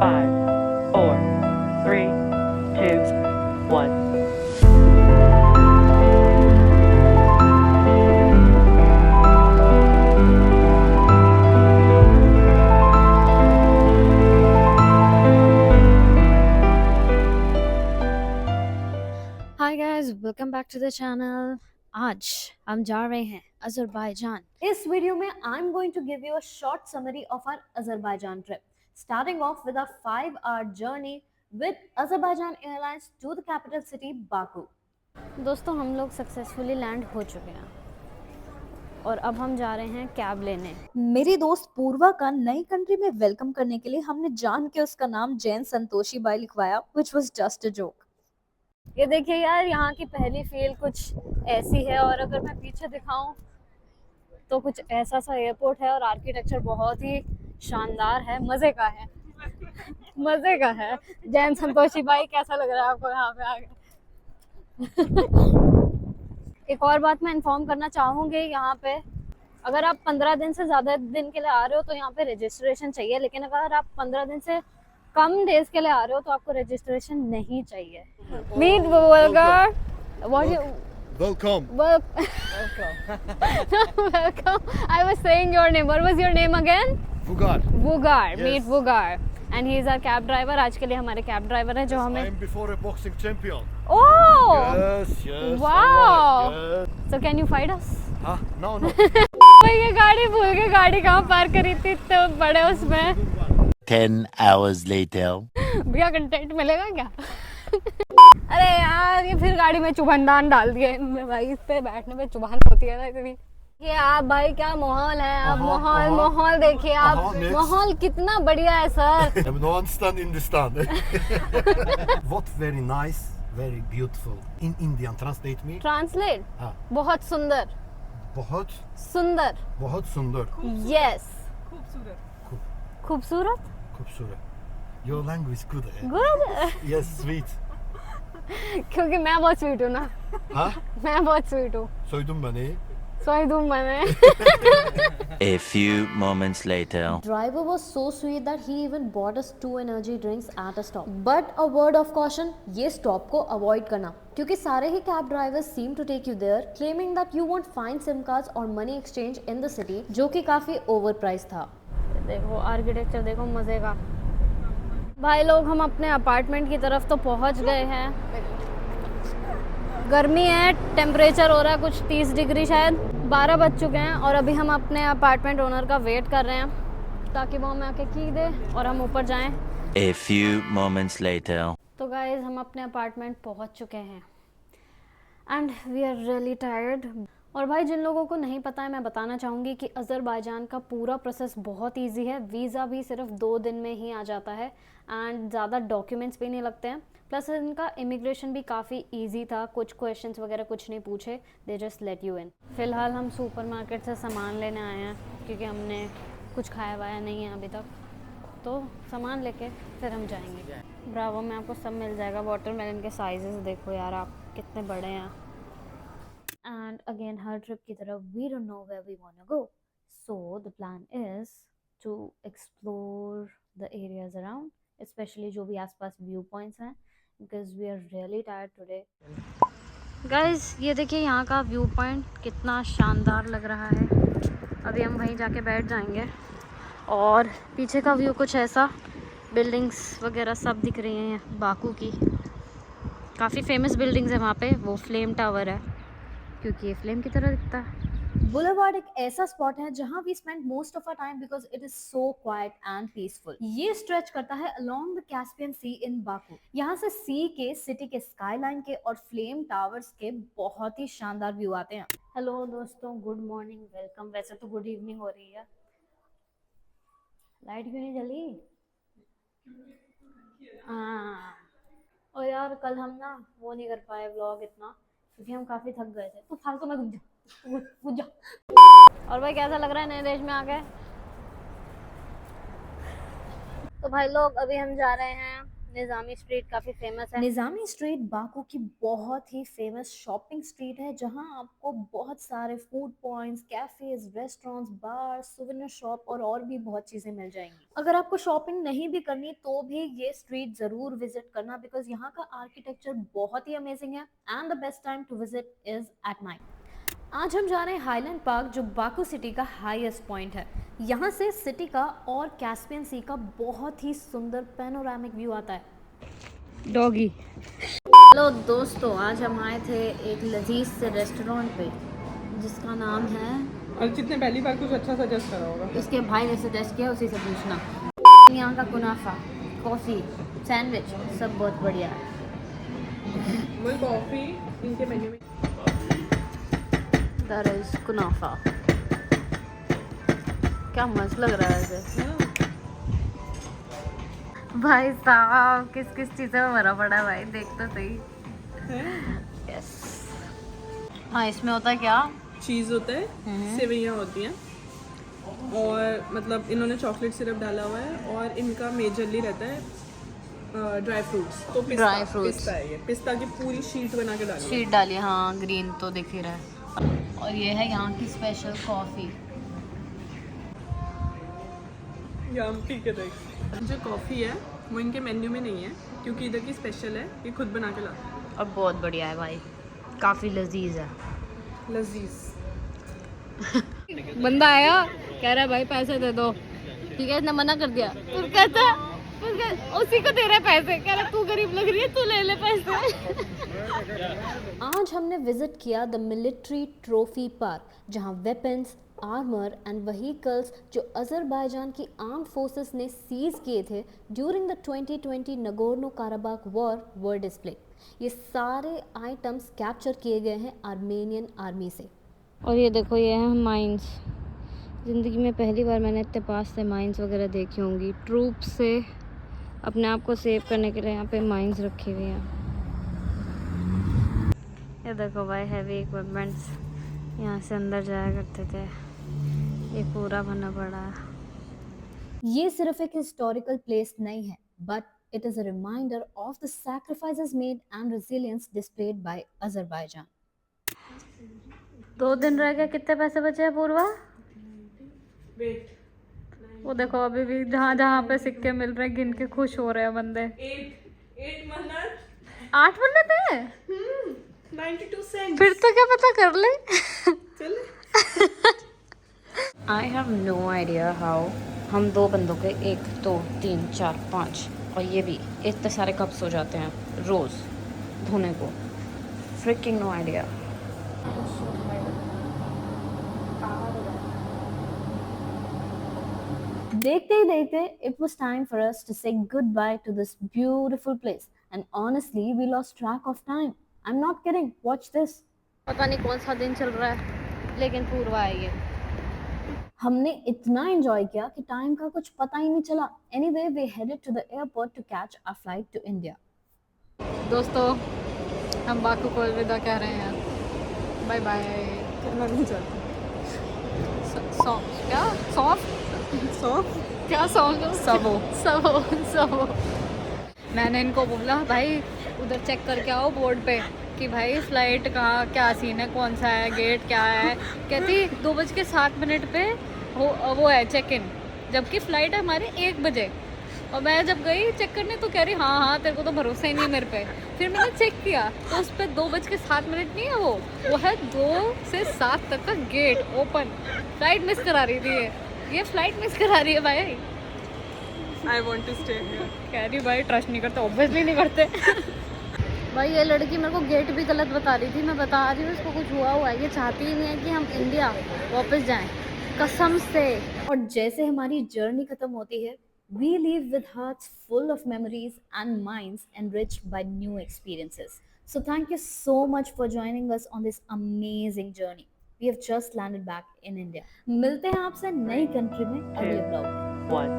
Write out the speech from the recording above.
5, 4, 3, 2, 1. Hi guys, welcome back to the channel. आज हम जा रहे हैं अजरबैजान। इस वीडियो में I am going to give you a short summary of our Azerbaijan trip, starting off with a 5-hour journey with Azerbaijan airlines to the capital city Baku. दोस्तों, हम लोग सक्सेसफुली लैंड हो चुके हैं और अब हम जा रहे हैं कैब लेने। मेरी दोस्त पूर्वा का नई कंट्री में वेलकम करने के लिए हमने जान के उसका नाम जैन संतोषी बाई लिखवाया, which was just a joke. ये देखिए यार, यहाँ की पहली फील कुछ ऐसी है और अगर मैं पीछे दिखाऊं तो कुछ ऐसा सा एयरपोर्ट है और आर्किटेक्चर बहुत ही शानदार है, मजे का है। मजे का है। जैन संतोषी बाई, कैसा लग रहा है आपको यहाँ पे आके? एक और बात मैं इन्फॉर्म करना चाहूंगी, यहाँ पे अगर आप 15 दिन से ज्यादा दिन के लिए आ रहे हो तो यहाँ पे रजिस्ट्रेशन चाहिए, लेकिन अगर आप 15 दिन से कम डेज के लिए आ रहे हो तो आपको रजिस्ट्रेशन नहीं चाहिए। मीट वुगार, what you Welcome. welcome. I was saying your name. What was your name again? Vugar. Vugar. Yes. Meet Vugar. And he is our cab driver. आज के लिए हमारे कैब ड्राइवर है जो I हमें। am before a boxing champion. Oh. Yes, yes. Wow. Alright, yes. So can you fight us? Huh? No, no. भाई ये गाड़ी भूल गए, गाड़ी कहाँ पार्क करी थी तो बड़े उसमें। 10 hours later. भैया कंटेंट मिलेगा क्या? अरे यार, ये फिर गाड़ी में चुभनदान डाल दिए इनमें। भाई इस पे बैठने पे चुभन होती है ना इतनी। ये आप भाई क्या माहौल है, आप माहौल देखिए आप। माहौल कितना बढ़िया है sir. No understand Hindustan. What very nice, very beautiful. In Indian, translate me. Translate. हाँ. बहुत सुंदर। बहुत सुंदर। बहुत सुंदर. यस। खूबसूरत। खूबसूरत. Your language good. Good. Yes, sweet. क्योंकि मैं बहुत स्वीट हूँ ना। हाँ? मैं बहुत स्वीट हूँ। Soydum beni. सॉरी तुम मैंने। A few moments later. Driver was so sweet that he even bought us 2 energy drinks at a stop. But a word of caution, ये stop को avoid करना, क्योंकि सारे ही cab drivers seem to take you there, claiming that you won't find SIM cards or money exchange in the city, जो कि काफी overpriced था। देखो आर्किटेक्चर देखो, मजे का। भाई लोग, हम अपने अपार्टमेंट की तरफ तो पहुंच गए हैं। गर्मी है, टेम्परेचर हो रहा है कुछ 30 डिग्री, शायद 12 बज चुके हैं और अभी हम अपने अपार्टमेंट ओनर का वेट कर रहे हैं ताकि वो हमें आके की दे और हम ऊपर जाएं। A few moments later. तो गाइज, हम अपने अपार्टमेंट पहुंच चुके हैं and we are really tired. और भाई, जिन लोगों को नहीं पता है, मैं बताना चाहूँगी कि अज़रबैजान का पूरा प्रोसेस बहुत इजी है। वीज़ा भी सिर्फ 2 दिन में ही आ जाता है एंड ज़्यादा डॉक्यूमेंट्स भी नहीं लगते हैं। प्लस इनका इमिग्रेशन भी काफ़ी इजी था, कुछ क्वेश्चंस वगैरह कुछ नहीं पूछे, they just let you in. फ़िलहाल हम सुपरमार्केट से सामान लेने आए हैं क्योंकि हमने कुछ खाया वाया नहीं है अभी तक, तो सामान लेके फिर हम जाएंगे। ब्रावो में आपको सब मिल जाएगा। वाटरमेलन के साइजेस देखो यार आप, कितने बड़े हैं। And again, हर ट्रिप की तरह we don't know where we want to go, so the plan is to explore the areas around, especially जो भी आसपास व्यू पॉइंट्स हैं, because we are really tired today. Guys, ये देखिए यहाँ का व्यू पॉइंट कितना शानदार लग रहा है। अभी हम वहीं जाके बैठ जाएंगे और पीछे का व्यू कुछ ऐसा, बिल्डिंग्स वगैरह सब दिख रही हैं बाकू की। काफ़ी फेमस बिल्डिंग्स है वहाँ पे, वो फ्लेम टावर है क्योंकि ये फ्लेम की तरह दिखता है। बुलेवार्ड एक ऐसा स्पॉट है जहां we spend most of our time because it is so quiet and peaceful. ये स्ट्रेच करता है along the Caspian Sea in Baku. यहाँ से सी के, सिटी के स्काईलाइन के और फ्लेम टावर्स के बहुत ही शानदार व्यू आते हैं। हेलो दोस्तों, गुड मॉर्निंग, वेलकम। वैसे तो गुड इवनिंग हो रही है। लाइट क्यों नहीं जली? हाँ, और यार कल हम ना वो नहीं कर पाए व्लॉग इतना, क्योंकि हम काफ़ी थक गए थे। तो फालतू में कूद जा। और भाई कैसा लग रहा है नए देश में आके? तो भाई लोग, अभी हम जा रहे हैं निज़ामी स्ट्रीट काफ़ी फेमस है। निज़ामी स्ट्रीट बाकू की बहुत ही फेमस शॉपिंग स्ट्रीट है, जहां आपको बहुत सारे फूड पॉइंट्स, कैफ़ेज़, रेस्टोरेंट्स, बार, सुवेनिर शॉप और भी बहुत चीज़ें मिल जाएंगी। अगर आपको शॉपिंग नहीं भी करनी तो भी ये स्ट्रीट ज़रूर विजिट करना, बिकॉज यहाँ का आर्किटेक्चर बहुत ही अमेजिंग है and the best time to visit is at night. आज हम जा रहे हैं हाईलैंड पार्क, जो बाकू सिटी का हाईएस्ट पॉइंट है। यहाँ से सिटी का और कैस्पियन सी का बहुत ही सुंदर पैनोरामिक व्यू आता है। डॉगी। हेलो दोस्तों, आज हम आए थे एक लजीज से रेस्टोरेंट पे जिसका नाम है, अर्चित ने पहली बार कुछ अच्छा सजेस्ट करा होगा। इसके भाई ने सजेस्ट किया, उसी से पूछना। यहाँ का कुनाफा, कॉफ़ी, सैंडविच सब बहुत बढ़िया है। वो कॉफ़ी इनके मेन्यू में दैट इज कुनाफा। क्या मस्त लग रहा है ऐसे। भाई साहब किस किस चीज़ों में भरा पड़ा है भाई, देख तो सही। यस। हाँ, इसमें होता है क्या? चीज़ होता है, सेवइयाँ होती हैं और मतलब इन्होंने चॉकलेट सिरप डाला हुआ है और इनका मेजरली रहता है ड्राई फ्रूट्स। तो Dry fruits। पिस्ता है, ये पिस्ता की पूरी शीट बना के डाली शीट डाली, हाँ ग्रीन तो दिख ही रहा है। और ये है यहाँ की स्पेशल कॉफ़ी। या हम पी के देख। जो कॉफ़ी है वो इनके मेन्यू में नहीं है क्योंकि इधर की स्पेशल है, ये खुद बना के लाते हैं। और बहुत बढ़िया है भाई, काफ़ी लजीज है। लजीज। बंदा आया कह रहा है भाई पैसे दे दो, ठीक है, इसने मना कर दिया। फिर कहता उसी को दे रहे पैसे, कह रहा तू गरीब लग रही है, तू ले ले पैसे। आज हमने विजिट किया द मिलिट्री ट्रॉफी पार्क, जहां वेपन्स, आर्मर एंड व्हीकल्स जो अज़रबैजान की आर्म्ड फोर्सेस ने सीज किए थे during the 2020 Nagorno Karabakh war were display. ये सारे आइटम्स कैप्चर किए गए हैं आर्मेनियन आर्मी से। और ये देखो, ये है माइंस। ज़िंदगी में पहली बार मैंने इतने पास से माइंस वगैरह देखी होंगी। ट्रूप से अपने आप को सेव करने के लिए यहाँ पे माइंस रखी हुई हैं। ये देखो भाई, हैवी इक्विपमेंट्स यहाँ से अंदर जाया करते थे, ये पूरा बना पड़ा है। ये सिर्फ एक हिस्टोरिकल प्लेस नहीं है, but it is a reminder of the sacrifices made and resilience displayed by Azerbaijan. 2 दिन रह गए, कितने पैसे बचे हैं पूर्वा? वो देखो अभी भी जहाँ जहाँ पे सिक्के मिल रहे हैं गिन के खुश हो रहे हैं बंदे। 8 मन्नत है। 92 सेंट। फिर तो क्या पता कर ले। चल। I have no idea how हम 2 बंदों के 1 2 3 4 5 और ये भी इतने सारे कप्स हो जाते हैं रोज़ धोने को। Freaking no idea. देखते ही देखते it was time for us to say goodbye to this beautiful place, and honestly we lost track of time. I'm not kidding, watch this. पता नहीं कौन सा दिन चल रहा है, लेकिन पूर्वा है ये। हमने इतना एंजॉय किया कि टाइम का कुछ पता ही नहीं चला। Anyway, we headed to the airport to catch our flight to India. दोस्तों, हम बाकू को अलविदा कह रहे हैं यार। Bye bye. कहना नहीं चाहती। सॉफ्ट क्या? सॉफ्ट सॉफ्ट क्या? सॉफ्ट सबो। मैंने इनको बोला भाई उधर चेक करके आओ बोर्ड पे कि भाई फ़्लाइट कहाँ, क्या सीन है, कौन सा है, गेट क्या है। कहती 2:07 पे वो है चेक इन, जबकि फ़्लाइट है हमारी 1 बजे। और मैं जब गई चेक करने तो कह रही हाँ तेरे को तो भरोसा ही नहीं मेरे पे। फिर मैंने चेक किया तो उस पर 2:07 नहीं है, वो है 2 से 7 तक का गेट ओपन। फ़्लाइट मिस करा रही थी ये फ़्लाइट मिस करा रही है भाई। I want to stay here. कह रही भाई ट्रस्ट नहीं करते, ऑब्वियसली नहीं करते। भाई ये लड़की मेरे को गेट भी गलत बता रही थी, मैं बता रही हूँ इसको कुछ हुआ है, ये चाहती ही नहीं है कि हम इंडिया वापस जाएं, कसम से। और जैसे हमारी जर्नी खत्म होती है, we leave with hearts full of memories and minds enriched by new experiences. So thank you so much for joining us on this amazing journey. We have just landed back in India. मिलते हैं आपसे नई country में अगले blog में। 1